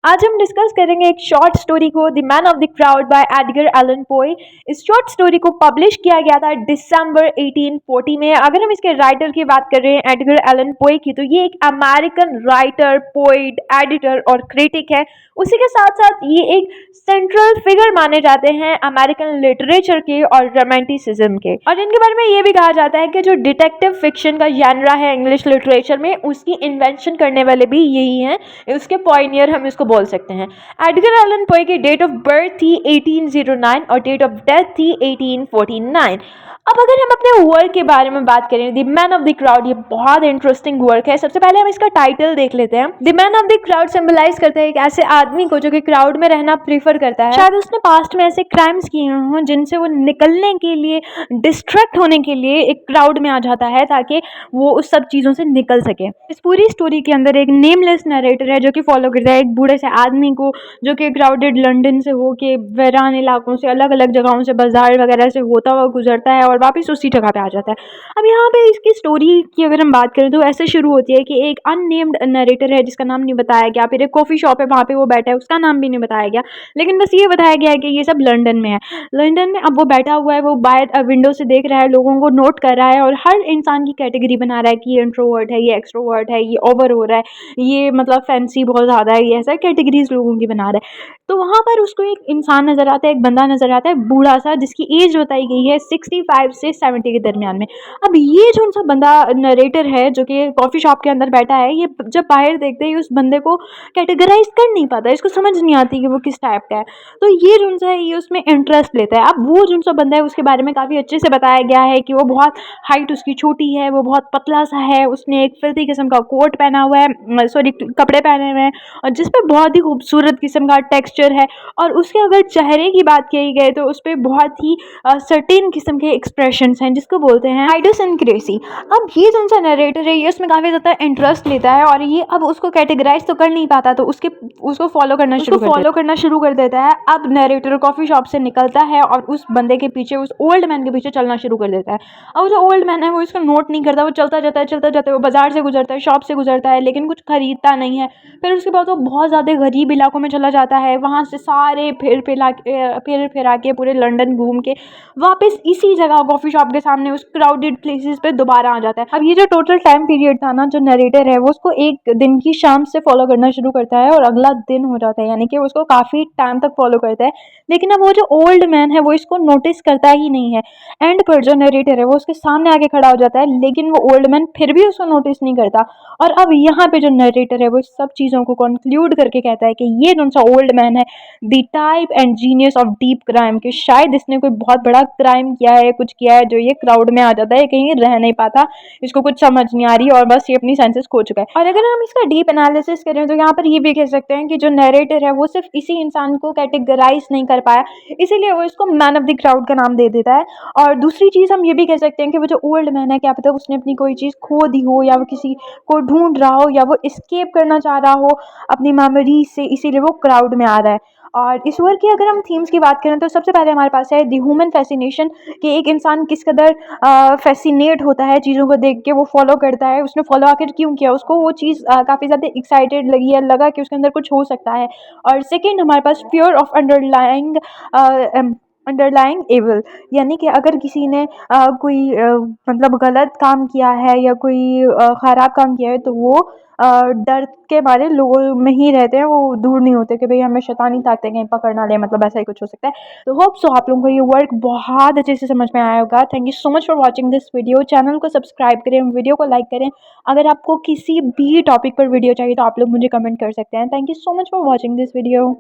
आज हम डिस्कस करेंगे एक शॉर्ट स्टोरी को the man of the crowd by Edgar Allan Poe. इस शॉर्ट स्टोरी को पब्लिश किया गया था दिसंबर 1840 में। अगर हम इसके राइटर की बात कर रहे हैं एडगर एलन पोए की, तो ये एक अमेरिकन राइटर, पोइट, एडिटर और क्रिटिक है। उसी के साथ साथ ये एक सेंट्रल फिगर माने जाते हैं अमेरिकन लिटरेचर के और रोमांटिसिज्म के। और इनके बारे में ये भी कहा जाता है कि जो डिटेक्टिव फिक्शन का जॉनरा है इंग्लिश लिटरेचर में, उसकी इन्वेंशन करने वाले भी यही हैं, उसके पॉइनियर हम इसको बोल सकते हैं। एडगर एलन पोए की डेट ऑफ बर्थ थी 1809 और डेट ऑफ डेथ थी 1849। अब अगर हम अपने वर्क के बारे में बात करें, the man of the crowd, ये बहुत इंटरेस्टिंग वर्क है। सबसे पहले हम इसका टाइटल देख लेते हैं। The man of the crowd symbolize करता है एक ऐसे आदमी को जो कि क्राउड में रहना प्रीफर करता है। शायद उसने पास्ट में ऐसे क्राइम्स किए हों जिनसे वो निकलने के लिए, डिस्ट्रैक्ट होने के लिए एक क्राउड में आ जाता है ताकि वो उस सब चीज़ों से निकल सके। इस पूरी स्टोरी के अंदर एक नेमलेस नरेटर है जो कि फॉलो करता है एक बूढ़े से आदमी को, जो कि क्राउडेड लंदन से होके वीरान इलाकों से, अलग अलग जगहों से, बाजार वगैरह से होता हुआ गुजरता है और वापस उसी जगह पे आ जाता है। अब यहाँ पे इसकी स्टोरी की अगर हम बात करें तो ऐसे शुरू होती है कि एक अननेम्ड नरेटर है जिसका नाम नहीं बताया गया, फिर एक कॉफ़ी शॉप है वहाँ पे वो बैठा है, उसका नाम भी नहीं बताया गया, लेकिन बस ये बताया गया है कि ये सब लंदन में है। लंदन में अब वो बैठा हुआ है, वो बाहर विंडो से देख रहा है, लोगों को नोट कर रहा है और हर इंसान की कैटेगरी बना रहा है कि ये इंट्रोवर्ट है, ये एक्सट्रोवर्ट है, ये ओवर हो रहा है, ये मतलब फैंसी बहुत ज़्यादा है, ये ऐसा कैटेगरीज लोगों की बना रहा है। तो वहाँ पर उसको एक इंसान नज़र आता है, एक बंदा नज़र आता है, बूढ़ा सा, जिसकी एज बताई गई है 65 से 70 के दरमियान में। अब ये जो उनसा बंदा नरेटर है जो कि कॉफ़ी शॉप के अंदर बैठा है, ये जब बाहर देखते ही उस बंदे को कैटेगराइज कर नहीं पाता, इसको समझ नहीं आती कि वो किस टाइप का है। तो ये जो है ये उसमें इंटरेस्ट लेता है। अब वो जो सा बंदा है उसके बारे में काफ़ी अच्छे से बताया गया है कि वो बहुत हाइट उसकी छोटी है, वो बहुत पतला सा है, उसने एक फिल्थी किस्म का कोट पहना हुआ है, सॉरी कपड़े पहने हुए हैं, और जिस पे बहुत ही खूबसूरत किस्म का टेक्सचर है। और उसके अगर चेहरे की बात की गई तो उस पर बहुत ही सर्टेन किस्म के एक्सप्रेशंस हैं जिसको बोलते हैं आइडियोसिंक्रेसी। अब ये जो सा नरेटर है ये उसमें काफ़ी ज़्यादा इंटरेस्ट लेता है और ये अब उसको कैटेगराइज तो कर नहीं पाता, तो उसको फॉलो करना शुरू कर देता है। अब नरेटर कॉफ़ी शॉप से निकलता है और उस बंदे के पीछे, उस ओल्ड मैन के पीछे चलना शुरू कर देता है। अब जो ओल्ड मैन है वो इसको नोट नहीं करता, वो चलता जाता है, वो बाजार से गुजरता है, शॉप से गुजरता है, लेकिन कुछ खरीदता नहीं है। फिर उसके बाद वो बहुत ज़्यादा गरीब इलाकों में चला जाता है, वहाँ से सारे फिर फिरा के पूरे लंदन घूम के वापस इसी जगह कॉफ़ी शॉप के सामने उस क्राउडेड प्लेसेस पे दोबारा आ जाता है। अब ये जो टोटल टाइम पीरियड था ना, जो नरेटर है वो उसको एक दिन की शाम से फॉलो करना शुरू करता है और अगला दिन हो जाता है, यानी कि उसको काफ़ी टाइम तक फॉलो करता है। लेकिन अब वो जो ओल्ड मैन है वो इसको नोटिस करता ही नहीं है। एंड पर जो नरेटर है वो उसके सामने आके खड़ा हो जाता है, लेकिन वो ओल्ड मैन फिर भी उसको नोटिस नहीं करता। और अब यहाँ पे जो नरेटर है वो सब चीज़ों को कंक्लूड करके कहता है कि ये जो सा ओल्ड मैन है, the type and genius of deep crime, कि शायद इसने कोई बहुत बड़ा क्राइम किया है, कुछ किया है जो ये क्राउड में आ जाता है, कहीं रह नहीं पाता, इसको कुछ समझ नहीं आ रही और बस ये अपनी सेंसेस खो चुका है। और अगर हम इसका डीप एनालिसिस करें तो यहाँ पर ये भी कह सकते हैं कि जो नरेटर है वो सिर्फ इसी इंसान को कैटेगराइज नहीं कर पाया, इसीलिए वो इसको मैन ऑफ द क्राउड का नाम दे देता है। और दूसरी चीज़ हम ये भी कह सकते हैं कि वो जो ओल्ड मैन है, क्या पता उसने अपनी कोई चीज़ खो दी हो, या वो किसी को ढूंढ रहा हो, या वो एस्केप करना चाह रहा हो अपनी मेमोरी से, इसीलिए वो क्राउड में आ रहा है। और इस वर्क की अगर हम थीम्स की बात करें तो सबसे पहले हमारे पास है द ह्यूमन फैसिनेशन, कि एक इंसान किस कदर फैसिनेट होता है चीज़ों को देख के, वो फॉलो करता है। उसने फॉलो आखिर क्यों किया, उसको वो चीज़ काफ़ी ज़्यादा एक्साइटेड लगी है, लगा कि उसके अंदर कुछ हो सकता है। और सेकेंड हमारे पास फियर ऑफ अंडरलाइंग एविल, यानी कि अगर किसी ने कोई मतलब गलत काम किया है या कोई ख़राब काम किया है तो वो डर के मारे लोगों में ही रहते हैं, वो दूर नहीं होते कि भाई हमें शैतानी ताकतें कहीं पकड़ ना ले, मतलब ऐसा ही कुछ हो सकता है। तो होप सो आप लोगों को ये वर्क बहुत अच्छे से समझ में आया होगा। Thank you so much for watching this video. Channel को सब्सक्राइब करें, वीडियो को लाइक करें। अगर आपको किसी भी टॉपिक पर वीडियो चाहिए तो आप लोग मुझे कमेंट कर सकते हैं। Thank you so much for watching this video.